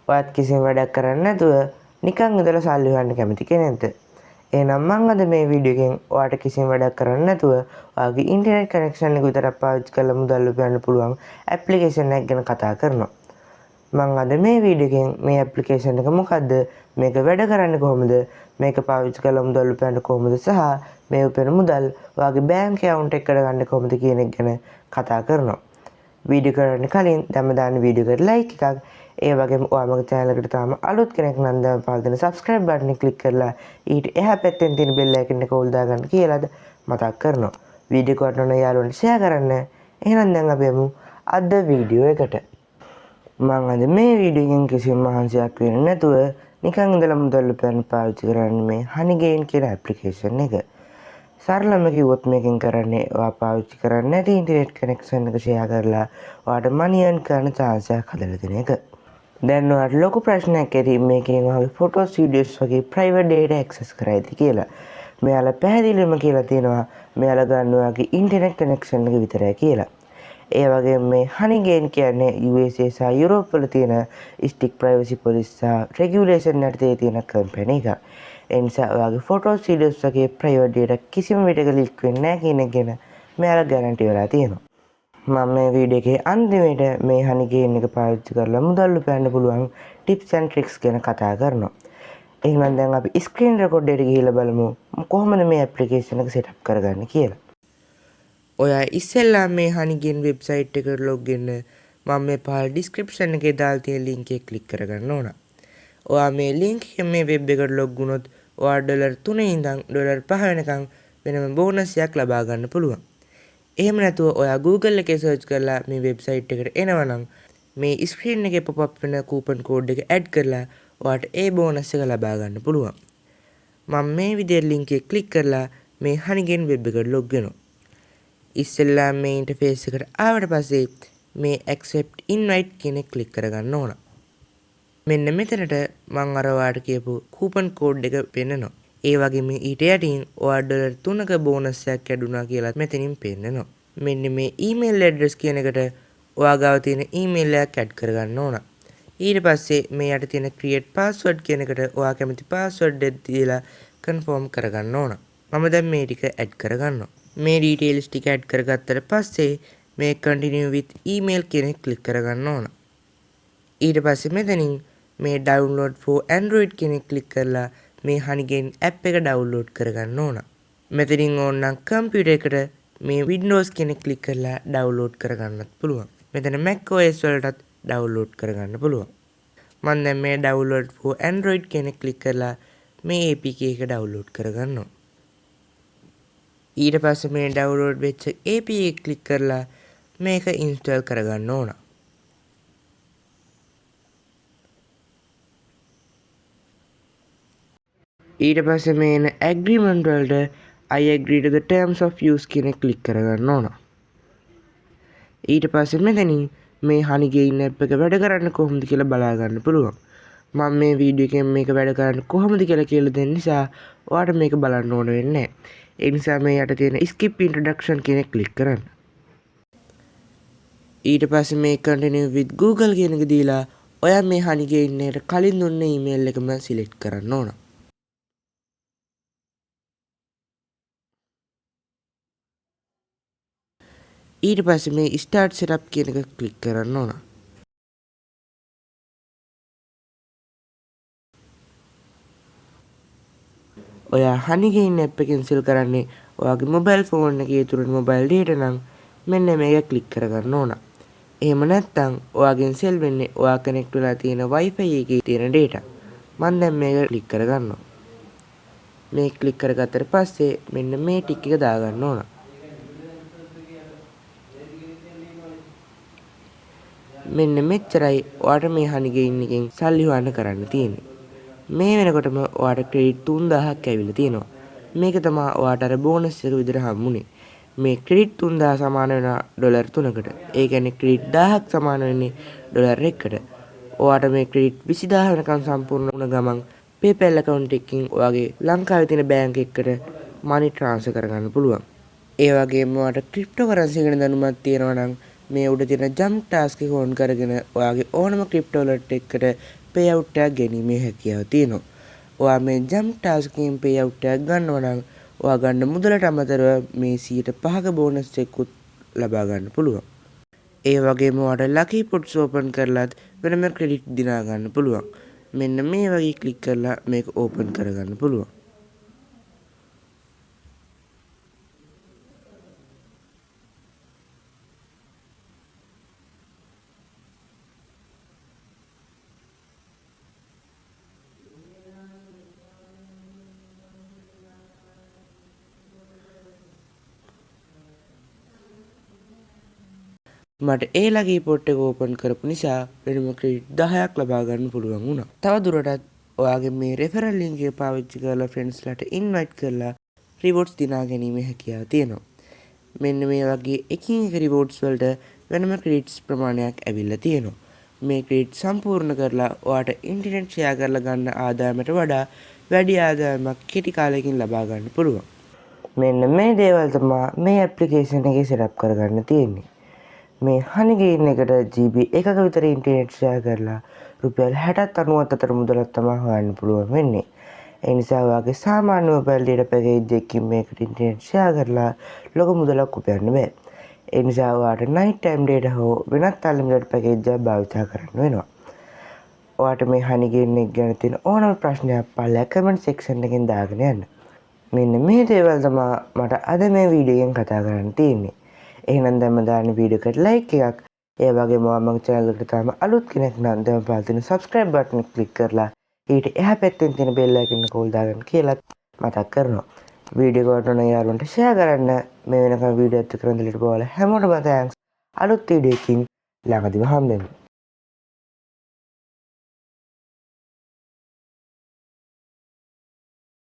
ඔයත් කිසිම වැඩක් කරන්නේ නැතුව නිකන් ඉඳලා සල්ලි හොයන්න කැමති කෙනෙක්ද? එහෙනම් මම අද මේ වීඩියෝ එකෙන් ඔයාට කිසිම වැඩක් කරන්නේ නැතුව ඔයාගේ ඉන්ටර්නෙට් කනෙක්ෂන් එක විතරක් පාවිච්චි කරලා මුදල් උපයන්න පුළුවන් ඇප්ලිකේෂන් එකක් ගැන කතා කරනවා. මම අද මේ වීඩියෝ එකෙන් මේ ඇප්ලිකේෂන් එක මොකද්ද, මේක වැඩ කරන්නේ කොහොමද, මේක පාවිච්චි කරලා මුදල් උපයන්න කොහොමද සහ මේ උපයන මුදල් ඔයාගේ බැංක් account එකට ගන්න කොහොමද කියන එක ගැන කතා කරනවා. වීඩියෝ කරන්න කලින් දැම්ම දාන්න වීඩියෝ එකට ලයික් එකක්, ඒ වගේම ඔයා මගේ channel එකට තාම අලුත් කෙනෙක් නම් දැන් පහළ තියෙන subscribe button එක click කරලා ඊට එහා පැත්තෙන් තියෙන bell icon එක ඕල් දාගන්න කියලාද මතක් කරනවා. වීඩියෝ එක වටන යාළුවන්ට share කරන්න. එහෙනම් දැන් අපි යමු අද වීඩියෝ එකට. මම අද මේ වීඩියෝ එකෙන් කිසිම මහන්සියක් වෙන්නේ නැතුව නිකන් ඉඳලා මුදල් උපයන්න පාවිච්චි කරන්නේ මේ Honeygain කියන application එක. සරලම කිව්වොත් මේකෙන් කරන්නේ ඔයා පාවිච්චි කරන්නේ නැති ඉන්ටර්නෙට් කනෙක්ෂන් එක ෂෙයා කරලා ඔයාට money earn කරන්න chance එකක් හදලා දෙන එක. දැන් ඔයාට ලොකු ප්‍රශ්නයක් ඇති මේකෙන් ඔයාගේ photos videos වගේ private data access කරයිද කියලා. මෙයාලා පැහැදිලිවම කියලා තියෙනවා මෙයාලා ගන්න ඔයාගේ ඉන්ටර්නෙට් කනෙක්ෂන් එක විතරයි කියලා. ඒ වගේම මේ Honeygain කියන්නේ USA සහ යුරෝප් වල තියෙන strict privacy policy සහ regulation යටතේ තියෙන කම්පැනි එකක්. ඒ නිසා ඔයාගේ photos videos වගේ private data කිසිම විදිහක leak වෙන්නේ නැහැ කියන එක ගැන මෙයාලා guarantee වෙලා තියෙනවා. මම මේ වීඩියෝ එකේ අන්තිමේට මේ Honeygain එක පාවිච්චි කරලා මුදල් උපයන්න පුළුවන් tips and tricks ගැන කතා කරනවා. එහෙනම් දැන් අපි screen record එකට ගිහිල්ලා බලමු කොහොමද මේ application එක setup කරගන්නේ කියලා. ඔයා ඉස්සෙල්ලා මේ Honeygain website එකට log වෙන්න මම මේ පහළ description එකේ දාලා තියෙන link එක click කරගන්න ඕන. ඔයා මේ link එකෙන් මේ web එකට log වුණොත් ඔයා $3 ඉඳන් $5 වෙනකන් වෙනම බෝනස් එකක් ලබා ගන්න පුළුවන්. එහෙම නැතුව ඔයා Google එකේ search කරලා මේ website එකට එනවනම් මේ screen එකේ pop up වෙන coupon code එක add කරලා ඔයාට ඒ බෝනස් එක ලබා ගන්න පුළුවන්. මම මේ විදිහට link එක click කරලා මේ Honeygain web එකට log වෙනවා. ඉස්සෙල්ලා මේ interface එකට ආවට පස්සේ මේ accept invite කියන එක click කරගන්න ඕන. මෙන්න මෙතනට මම අර ඔයාට කියපු coupon code එක පෙන්නනවා. ඒ වගේම ඊට යටින් ඔයා $3ක බෝනස් එකක් ඇදුණා කියලා මෙතනින් පෙන්නනවා. මෙන්න මේ email address කියන එකට ඔයා ගාව තියෙන email එකක් add කරගන්න ඕන. ඊට පස්සේ මේ යට තියෙන create password කියන එකට ඔයා කැමති password එක දීලා confirm කරගන්න ඕන. මම දැන් මේ ටික add කරගන්නවා. මේ details ටික add කරගත්තට පස්සේ මේ continue with email කියන එක click කරගන්න ඕන. ඊට පස්සේ මෙතනින් මේ download for Android කියන එක click කරලා මේ Honeygain app එක download කරගන්න ඕන. මෙතනින් ඕනනම් computer එකට මේ Windows කියන එක click කරලා download කරගන්නත් පුළුවන්. මෙතන Mac OS වලටත් download කරගන්න පුළුවන්. මම දැන් මේ download for Android කියන එක click කරලා මේ APK එක download කරගන්නවා. ඊට පස්සේ මේ download වෙච්ච APK එක click කරලා මේක install කරගන්න ඕන. ඊට පස්සේ මේන agreement වලට I agree to the terms of use කියන එක click කරගන්න ඕන. ඊට පස්සේ මෙතනින් මේ Honeygain app එක වැඩ කරන්නේ කොහොමද කියලා බලා ගන්න පුළුවන්. මම මේ වීඩියෝ එකෙන් මේක වැඩ කරන්නේ කොහොමද කියලා දෙන්න නිසා ඔයාට මේක බලන්න ඕන වෙන්නේ නැහැ. ඒ නිසා මේ යට තියෙන skip introduction කියන එක click කරන්න. ඊට පස්සේ මේ continue with Google කියන එක දීලා ඔයා මේ Honeygain එකට කලින් දුන්න email එකම select කරන්න ඕන. ඊට පස්සේ මේ start setup කියන එක click කරන්න ඕන. ඔයා Honeygain app එකෙන් sell කරන්නේ ඔයාගේ mobile phone එකේ තුරන mobile data නම් මෙන්න මේක click කරගන්න ඕන. එහෙම නැත්නම් ඔයාගෙන් sell වෙන්නේ ඔයා connect වෙලා තියෙන Wi-Fi එකේ තියෙන data. මම දැන් මේක click කරගන්නවා. මේ click කරගත්තට පස්සේ මෙන්න මේ tick එක දාගන්න ඕන. මෙන්න මෙච්චරයි ඔයාට මේ Honeygain එකෙන් සල්ලි හොයන්න කරන්න තියෙන්නේ. මේ වෙනකොටම ඔයාට ක්‍රෙඩිට් 3000ක් ඇවිල්ලා තියෙනවා. මේක තමයි ඔයාට අර බෝනස් එක විදිහට හම්බුනේ. මේ ක්‍රෙඩිට් 3000 සමාන වෙනවා $3කට. ඒ කියන්නේ ක්‍රෙඩිට් 1000ක් සමාන වෙන්නේ $1කට. ඔයාට මේ ක්‍රෙඩිට් 20000 වෙනකන් සම්පූර්ණ වුණ ගමන් PayPal account එකකින් ඔයාගේ ලංකාවේ තියෙන බැංක් එකකට money transfer කරගන්න පුළුවන්. ඒ වගේම ඔයාට cryptocurrency ගැන දැනුමක් තියෙනවා නම් මේ උඩ තියෙන jump task එක on කරගෙන ඔයාගේ ඕනම crypto wallet එකකට පේඅවුට් එකක් ගැනීමේ හැකියාව තියෙනවා. ඔයා මේ ජම්ප් ටාස්ක් එකෙන් පේඅවුට් එකක් ගන්නවා නම් ඔයා ගන්න මුදලට අමතරව මේ 5% බෝනස් එකකුත් ලබා ගන්න පුළුවන්. ඒ වගේම ඔයාට ලකී පොට්ස් ඕපන් කරලාත් වෙනම ක්‍රෙඩිට් දිනා ගන්න පුළුවන්. මෙන්න මේ වගේ ක්ලික් කරලා මේක ඕපන් කරගන්න පුළුවන්. මට ඒ ලකී පොට් එක ඕපන් කරපු නිසා වෙනම ක්‍රෙඩිට් 10ක් ලබා ගන්න පුළුවන් වුණා. තව දුරටත් ඔයාගේ මේ රෙෆරල් ලින්ක් එක පාවිච්චි කරලා ෆ්‍රෙන්ඩ්ස්ලාට ඉන්වයිට් කරලා රිවෝඩ්ස් දිනා ගැනීමේ හැකියාව තියෙනවා. මෙන්න මේ වගේ එකින් එක රිවෝඩ්ස් වලට වෙනම ක්‍රෙඩිට්ස් ප්‍රමාණයක් ඇවිල්ලා තියෙනවා. මේ ක්‍රෙඩිට් සම්පූර්ණ කරලා ඔයාට ඉන්ටර්නෙට් ෂෙයා කරලා ගන්න ආදායමට වඩා වැඩි ආදායමක් කෙටි කාලයකින් ලබා ගන්න පුළුවන්. මෙන්න මේ දේවල් තමයි මේ ඇප්ලිකේෂන් එකේ සෙටප් කරගන්න තියෙන්නේ. මේ හනිගේන් එකට GB එකක විතර ඉන්ටර්නෙට් ෂෙයා කරලා රුපියල් 60ත් 90ත් අතර මුදලක් තමයි හොයන්න පුළුවන් වෙන්නේ. ඒ නිසා ඔයාගේ සාමාන්‍ය මොබයිල් data package එකකින් මේකට ඉන්ටර්නෙට් ෂෙයා කරලා ලොකු මුදලක් උපයන්න බෑ. ඒ නිසා ඔයාට night time data හෝ වෙනත් unlimited package එකක් භාවිත කරන්න වෙනවා. ඔයාට මේ හනිගේන් එක ගැන තියෙන ඕනම ප්‍රශ්නයක් පල්ලෙහා comment section එකෙන් දාගෙන යන්න. මෙන්න මේ දේවල් තමයි මට අද මේ වීඩියෝ එකෙන් කතා කරන්න තියෙන්නේ. එහෙනම් දැන්ම දාන වීඩියෝ එකට ලයික් එකක් ඒ වගේම මගේ channel එකට තාම අලුත් කෙනෙක් නම් දැන් පහළ තියෙන subscribe button එක click කරලා ඊට එහා පැත්තෙන් තියෙන bell icon එක කෝල් දාගන්න කියලා මතක් කරනවා. වීඩියෝ එකට උන යාළුවන්ට share කරන්න. මේ වෙනකම් වීඩියෝ එකත් කරන් දෙලට බලලා හැමෝටම thanks. අලුත් වීඩියෝ එකකින් ළඟදිම හම්බෙමු.